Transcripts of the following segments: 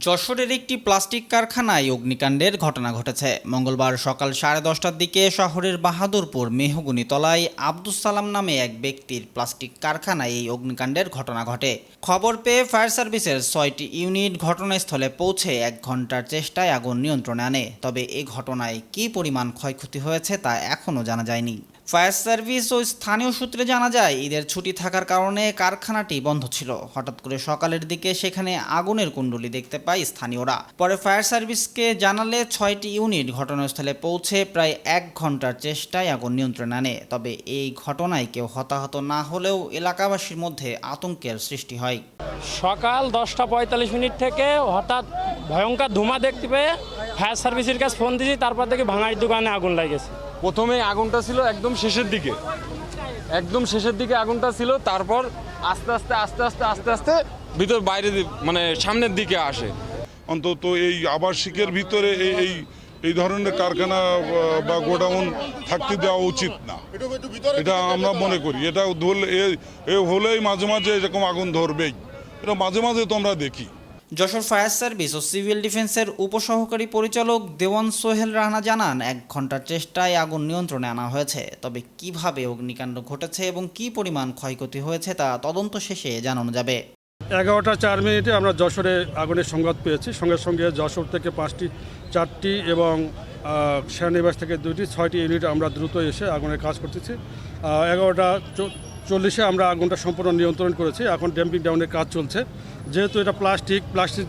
যশোরের একটি প্লাস্টিক কারখানায় অগ্নিকাণ্ডের ঘটনা ঘটেছে। মঙ্গলবার সকাল 10:30টার দিকে শহরের বাহাদুরপুর মেহগুনিতলায় আব্দুস সালাম নামে এক ব্যক্তির প্লাস্টিক কারখানায় এই অগ্নিকাণ্ডের ঘটনা ঘটে। খবর পেয়ে ফায়ার সার্ভিসের 6টি ইউনিট ঘটনাস্থলে পৌঁছে 1 ঘন্টার চেষ্টায় আগুন নিয়ন্ত্রণে আনে। তবে এই ঘটনায় কী পরিমাণ ক্ষয়ক্ষতি হয়েছে তা এখনও জানা যায়নি। ফায়ার সার্ভিস ও স্থানীয় সূত্রে জানা যায়, ঈদের ছুটি থাকার কারণে কারখানাটি বন্ধ ছিল। হঠাৎ করে সকালের দিকে সেখানে আগুনের কুণ্ডলী দেখতে পায় স্থানীয়রা। পরে ফায়ার সার্ভিসকে জানালে 6টি ইউনিট ঘটনাস্থলে পৌঁছে প্রায় 1 ঘন্টার চেষ্টায় আগুন নিয়ন্ত্রণে আনে। তবে এই ঘটনায় কেউ হতাহত না হলেও এলাকাবাসীর মধ্যে আতঙ্কের সৃষ্টি হয়। সকাল 10:45 থেকে হঠাৎ ভয়ঙ্কর ধোঁয়া দেখতে পেয়ে ফায়ার সার্ভিসের কাছে ফোন দিয়েছি। তারপর থেকে ভাঙাড়ির দোকানে আগুন লেগেছে। প্রথমে আগুনটা ছিল একদম শেষের দিকে আগুনটা ছিল। তারপর আস্তে আস্তে ভিতর বাইরে মানে সামনের দিকে আসে। অন্তত এই আবাসিকের ভিতরে এই ধরনের কারখানা বা গোডাউন থাকতে দেওয়া উচিত না, এটা আমরা মনে করি। এটা হলেই মাঝে মাঝে এরকম আগুন ধরবেই, এটা মাঝে মাঝে তো আমরা দেখি। যশোর ফায়ার সার্ভিস ও সিভিল ডিফেন্সের উপসহকারী পরিচালক দেওয়ান সোহেল রানা জানান, 1 ঘন্টার চেষ্টায় আগুন নিয়ন্ত্রণে আনা হয়েছে। তবে কিভাবে অগ্নিকাণ্ড ঘটেছে এবং কী পরিমাণ ক্ষয়ক্ষতি হয়েছে তা তদন্ত শেষে জানানো যাবে। 11:04 আমরা যশোরে আগুনের সংবাদ পেয়েছি। সঙ্গে সঙ্গে যশোর থেকে 4টি এবং সেনানিবাস থেকে 2টি 6টি ইউনিট আমরা দ্রুত এসে আগুনের কাজ করতেছি। 11:40 আমরা আগুনটা সম্পূর্ণ নিয়ন্ত্রণ করেছি। এখন ড্যাম্পিং ডাউনের কাজ চলছে। যেহেতু এটা প্লাস্টিক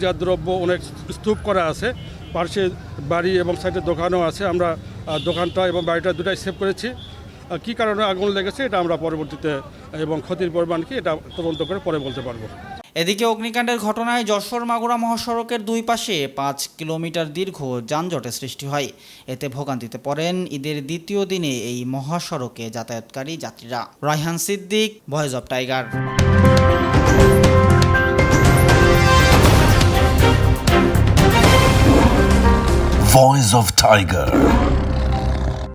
জাত দ্রব্য অনেক স্তূপ করা আছে, পাশে বাড়ি এবং সাইডে দোকানও আছে। আমরা দোকানটা এবং বাড়িটা দুটাই সেভ করেছি। কী কারণে আগুন লেগেছে এটা আমরা পরবর্তীতে এবং ক্ষতির পরিমাণ কি এটা তদন্ত করে পরে বলতে পারবো। এদিকে অগ্নিকাণ্ডের ঘটনায় যশোর মাগুরা মহাসড়কের 2 পাশে 5 কিলোমিটার দীর্ঘ যানজটের সৃষ্টি হয়। এতে ভোগান্তিতে পড়েন ঈদের দ্বিতীয় দিনে এই মহাসড়কে যাতায়াতকারী যাত্রীরা। Raihan Siddique, voice of tiger. Voice of Tiger.